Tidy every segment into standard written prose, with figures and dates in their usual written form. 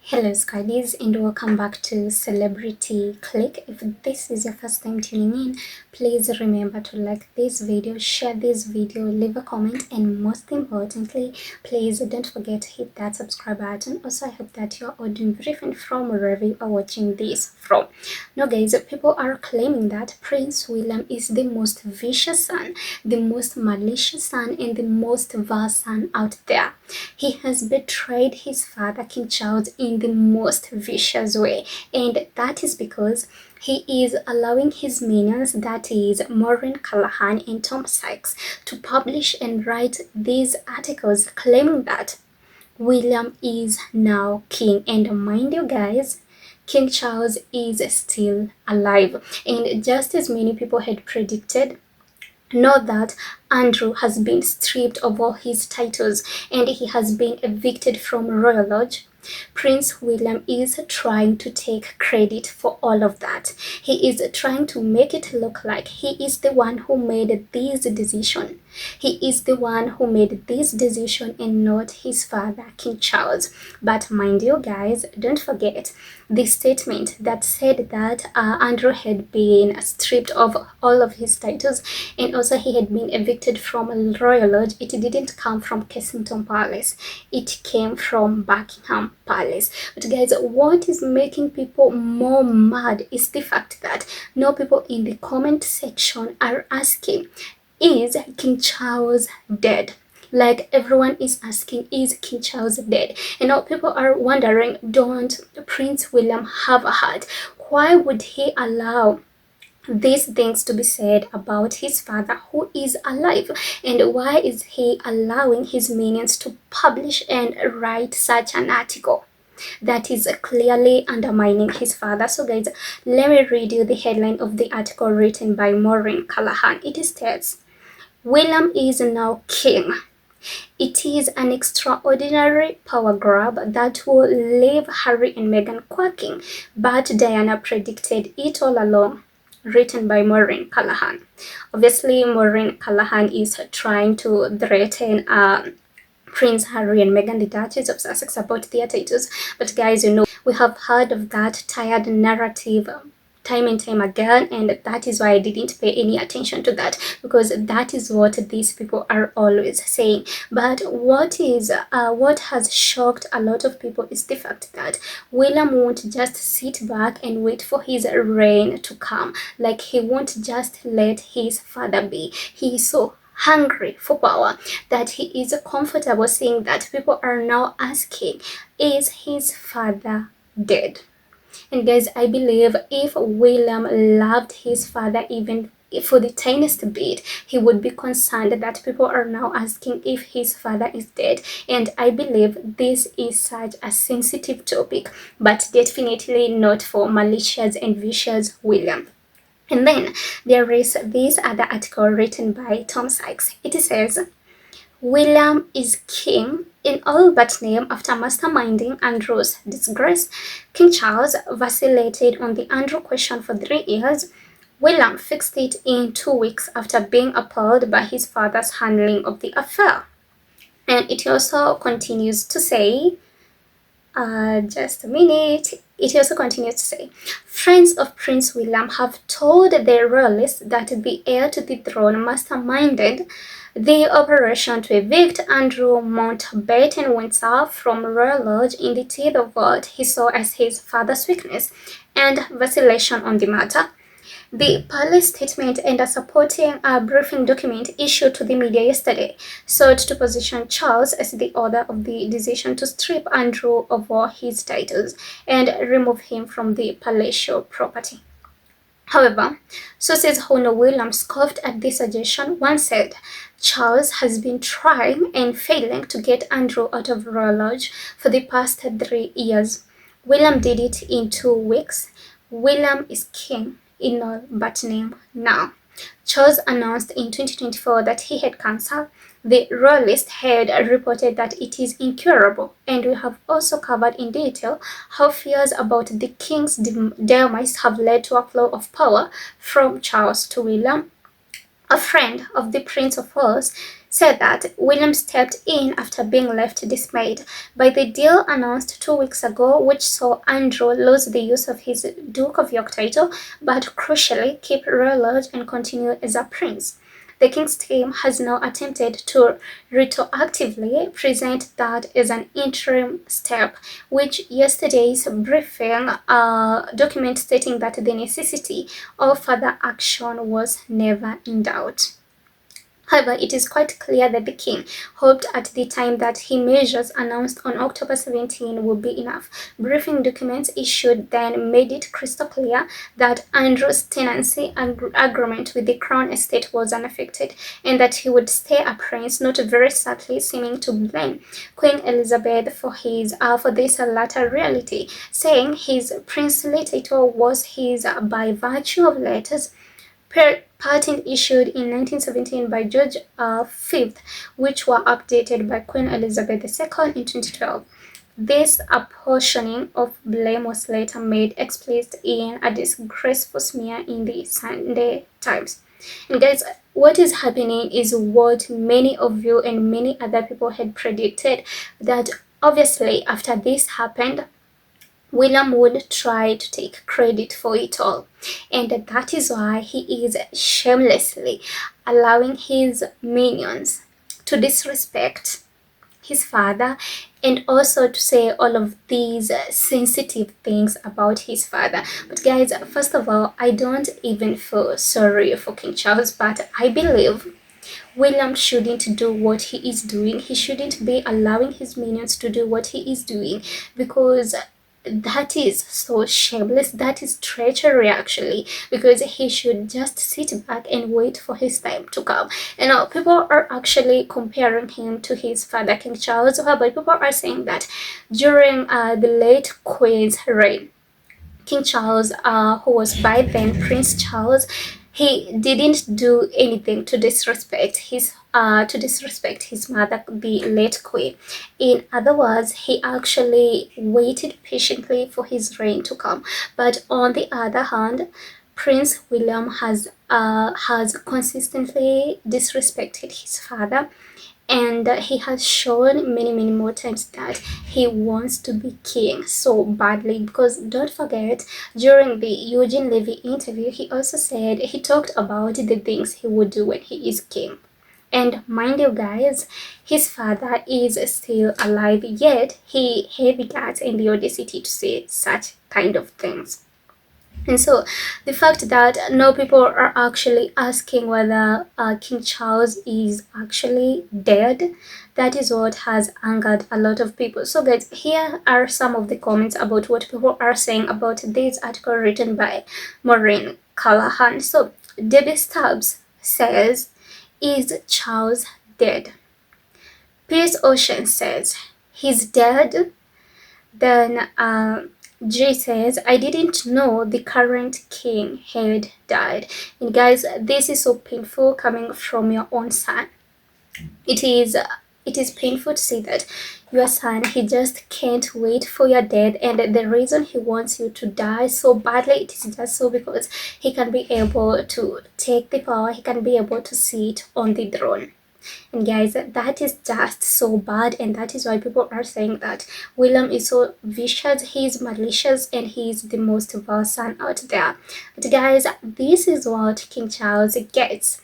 Hello Skydies and welcome back to Celebrity Click. If this is your first time tuning in, please remember to like this video, share this video, leave a comment, and most importantly, please don't forget to hit that subscribe button. Also, I hope that you're all doing very fine from wherever you are watching this from. Now guys, people are claiming that Prince William is the most vicious son, the most malicious son, and the most vile son out there. He has betrayed his father King Charles in the most vicious way, and that is because he is allowing his minions, that is Maureen Callahan and Tom Sykes, to publish and write these articles claiming that William is now king. And mind you guys, King Charles is still alive, and just as many people had predicted, know that Andrew has been stripped of all his titles and he has been evicted from Royal Lodge. Prince William is trying to take credit for all of that. He is trying to make it look like he is the one who made this decision. He is the one who made this decision and not his father, King Charles. But mind you guys, don't forget the statement that said that Andrew had been stripped of all of his titles and also he had been evicted from Royal Lodge. It didn't come from Kensington Palace. It came from Buckingham Palace. But guys, what is making people more mad is the fact that now people in the comment section are asking, is King Charles dead? Like everyone is asking, is King Charles dead? And now people are wondering, don't Prince William have a heart? Why would he allow these things to be said about his father who is alive? And why is he allowing his minions to publish and write such an article that is clearly undermining his father? So guys, let me read you the headline of the article written by Maureen Callahan. It states, William is now king. It is an extraordinary power grab that will leave Harry and Meghan quacking, but Diana predicted it all along. Written by Maureen Callahan. Obviously, Maureen Callahan is trying to threaten Prince Harry and Meghan, the Duchess of Sussex, about their titles. But guys, you know, we have heard of that tired narrative time and time again, and that is why I didn't pay any attention to that, because that is what these people are always saying. But what has shocked a lot of people is the fact that William won't just sit back and wait for his reign to come. Like, he won't just let his father be. He is so hungry for power that he is comfortable seeing that people are now asking, is his father dead? And guys, I believe if William loved his father even for the tiniest bit, he would be concerned that people are now asking if his father is dead. And I believe this is such a sensitive topic, but definitely not for malicious and vicious William. And then there is this other article written by Tom Sykes. It says, William is king in all but name after masterminding Andrew's disgrace. King Charles vacillated on the Andrew question for 3 years. William fixed it in 2 weeks after being appalled by his father's handling of the affair. And it also continues to say, just a minute. It also continues to say, friends of Prince William have told their royalists that the heir to the throne masterminded the operation to evict Andrew Mountbatten Windsor from Royal Lodge in the teeth of what he saw as his father's weakness and vacillation on the matter. The palace statement and a supporting briefing document issued to the media yesterday sought to position Charles as the author of the decision to strip Andrew of all his titles and remove him from the palatial property. However, sources who know William scoffed at this suggestion. One said, Charles has been trying and failing to get Andrew out of Royal Lodge for the past 3 years. William did it in 2 weeks. William is king in all but name now. Charles announced in 2024 that he had cancer. The royalist had reported that it is incurable, and we have also covered in detail how fears about the king's demise have led to a flow of power from Charles to William. A friend of the Prince of Wales said that William stepped in after being left dismayed by the deal announced 2 weeks ago, which saw Andrew lose the use of his Duke of York title, but crucially keep royal lodge and continue as a prince. The King's team has now attempted to retroactively present that as an interim step, which yesterday's briefing document stating that the necessity of further action was never in doubt. However, it is quite clear that the king hoped at the time that his measures announced on October 17 would be enough. Briefing documents issued then made it crystal clear that Andrew's tenancy agreement with the Crown Estate was unaffected and that he would stay a prince, not very subtly seeming to blame Queen Elizabeth for this latter reality, saying his princely title was his by virtue of letters patent issued in 1917 by George V, which were updated by Queen Elizabeth II in 2012. This apportioning of blame was later made explicit in a disgraceful smear in the Sunday Times. And guys, what is happening is what many of you and many other people had predicted, that obviously after this happened, William would try to take credit for it all, and that is why he is shamelessly allowing his minions to disrespect his father and also to say all of these sensitive things about his father. But guys, first of all, I don't even feel sorry for King Charles, but I believe William shouldn't do what he is doing. He shouldn't be allowing his minions to do what he is doing, because that is so shameless. That is treachery actually, because he should just sit back and wait for his time to come. And now people are actually comparing him to his father King Charles, but people are saying that during the late Queen's reign, King Charles, who was by then Prince Charles, he didn't do anything to disrespect his mother, the late queen. In other words, he actually waited patiently for his reign to come. But on the other hand, Prince William has consistently disrespected his father, and he has shown many more times that he wants to be king so badly. Because don't forget, during the Eugene Levy interview, he also said he talked about the things he would do when he is king. And mind you guys, his father is still alive, yet he had the guts and the audacity to say such kind of things. And so the fact that no people are actually asking whether King Charles is actually dead, that is what has angered a lot of people. So guys, here are some of the comments about what people are saying about this article written by Maureen Callahan. So Debbie Stubbs says, "Is Charles dead?" Pierce Ocean says, "He's dead." Then Jay says, "I didn't know the current king had died." And guys, this is so painful coming from your own son. It is painful to see that your son, he just can't wait for your death, and the reason he wants you to die so badly, it is just so because he can be able to take the power, he can be able to sit on the throne. And guys, that is just so bad, and that is why people are saying that William is so vicious, he's malicious, and he's the most vile son out there. But guys, this is what King Charles gets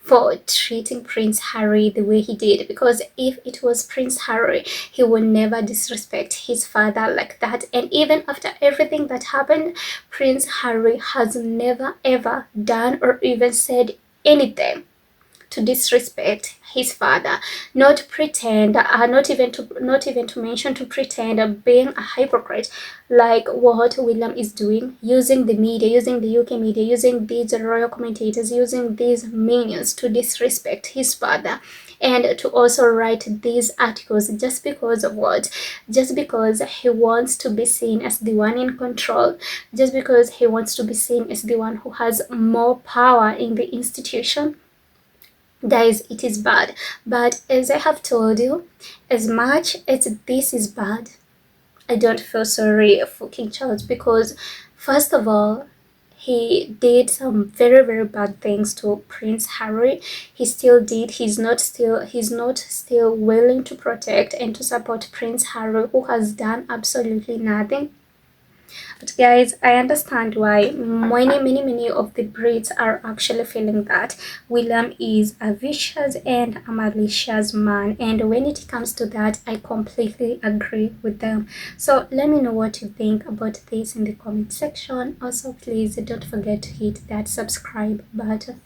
for treating Prince Harry the way he did, because if it was Prince Harry, he would never disrespect his father like that. And even after everything that happened, Prince Harry has never ever done or even said anything to disrespect his father, not pretend, not even to mention to pretend being a hypocrite like what William is doing, using the media, using the UK media, using these royal commentators, using these minions to disrespect his father, and to also write these articles just because of what? Just because he wants to be seen as the one in control, just because he wants to be seen as the one who has more power in the institution. Guys, it is bad. But as I have told you, as much as this is bad, I don't feel sorry for King Charles, because first of all, he did some very bad things to Prince Harry. He still did. He's not still willing to protect and to support Prince Harry, who has done absolutely nothing. But guys, I understand why many of the Brits are actually feeling that William is a vicious and a malicious man, and when it comes to that, I completely agree with them. So let me know what you think about this in the comment section. Also, please don't forget to hit that subscribe button.